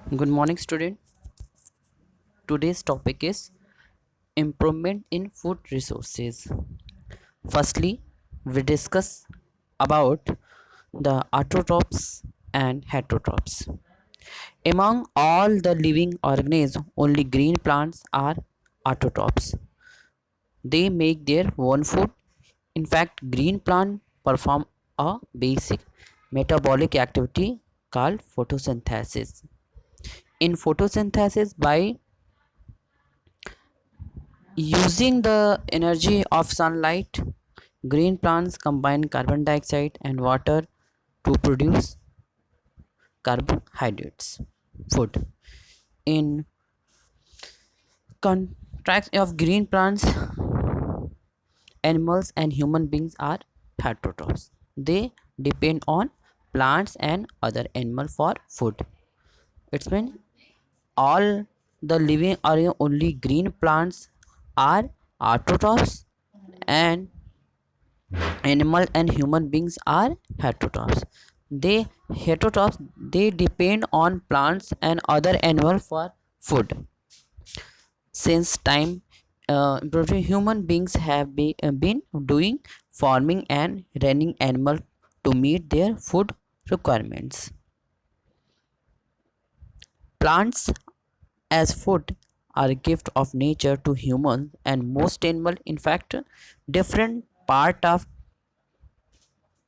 Good morning, student. Today's topic is improvement in food resources. Firstly, we discuss about the autotrophs and heterotrophs. Among all the living organisms, only green plants are autotrophs. They make their own food. In fact, green plants perform a basic metabolic activity called photosynthesis. In photosynthesis, by using the energy of sunlight, green plants combine carbon dioxide and water to produce carbohydrates food. In contrast of green plants, animals and human beings are heterotrophs. They depend on plants and other animals for food. It's mean all the living or only green plants are autotrophs, and animal and human beings are heterotrophs. They depend on plants and other animals for food. Since time, human beings have been doing farming and running animal to meet their food requirements. Plants as food are a gift of nature to humans and most animal. In fact, different part of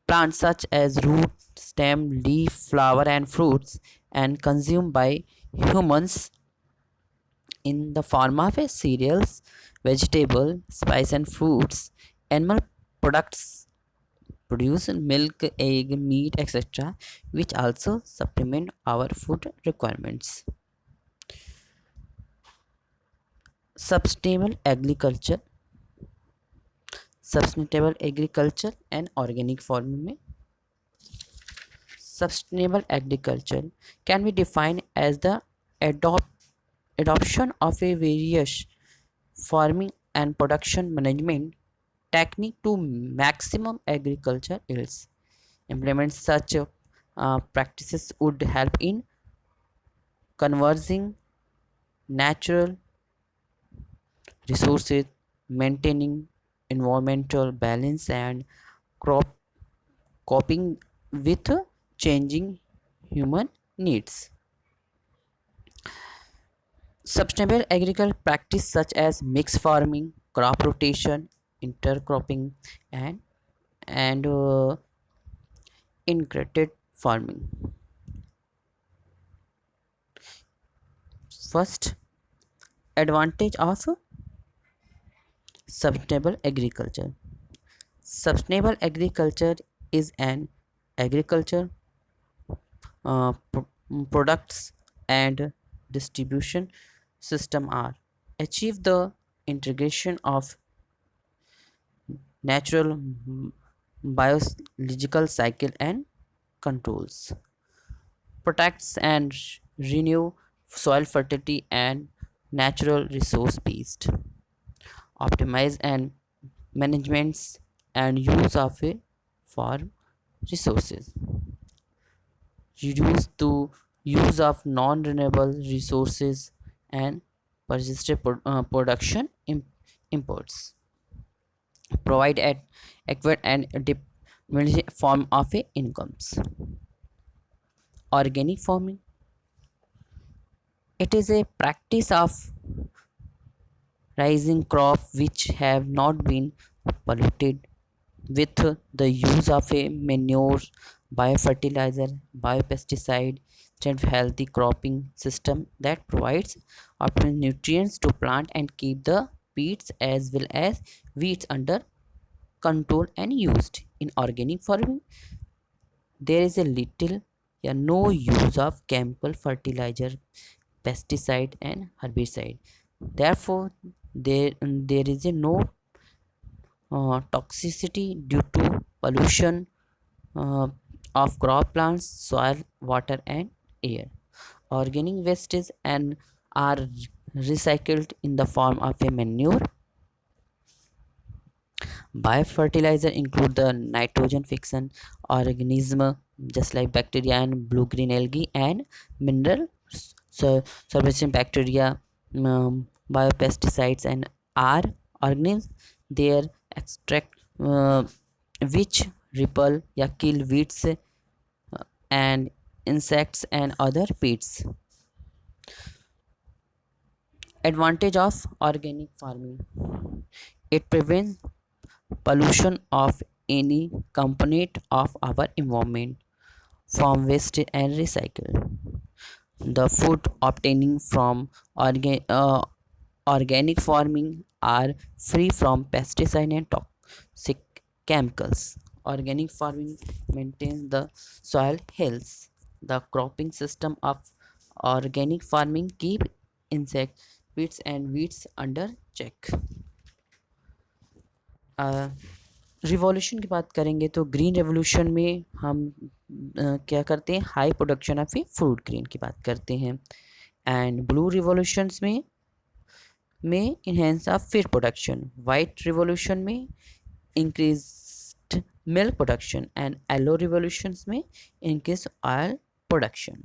plants such as root, stem, leaf, flower, and fruits, and consumed by humans in the form of a cereals, vegetable, spice, and fruits. Animal products produce milk, egg, meat, etc., which also supplement our food requirements. Sustainable agriculture, sustainable agriculture and organic farming. Sustainable agriculture can be defined as the adoption of a various farming and production management technique to maximum agriculture yields. Implement such practices would help in conserving natural resources, maintaining environmental balance, and crop coping with changing human needs. Sustainable agricultural practice such as mixed farming, crop rotation, intercropping, and integrated farming. First, advantage of sustainable agriculture. Sustainable agriculture is an agriculture products and distribution system are achieve the integration of natural biological cycle and controls, protects and renew soil fertility and natural resource based, optimize and managements and use of a farm resources, reduce the use of non-renewable resources and persistent production imports, provide at adequate and form of a incomes. Organic farming, it is a practice of raising crops which have not been polluted with the use of a manure, biofertilizer, biopesticide, and healthy cropping system that provides optimal nutrients to plant and keep the pests as well as weeds under control and used. In organic farming, there is a little or no use of chemical fertilizer, pesticide, and herbicide. Therefore, there is a no toxicity due to pollution uh, of crop plants, soil, water, and air. Organic wastes and are recycled in the form of a manure. Biofertilizer include the nitrogen fixing organism just like bacteria and blue green algae and minerals Servicing bacteria, biopesticides, and R organisms. Their extract which repel या kill weeds and insects and other pests. Advantage of organic farming: it prevents pollution of any component of our environment from waste and recycle. The food obtaining from organic farming are free from pesticide and toxic chemicals. Organic farming maintains the soil health. The cropping system of organic farming keep insects, pests and weeds under check. Revolution की बात करेंगे तो green revolution में हम क्या करते हैं, high production of a fruit grain की बात करते हैं. एंड ब्लू रिवॉल्यूशंस में enhance of fish production. White revolution में increased milk production. And yellow revolutions में इंक्रीज ऑयल प्रोडक्शन.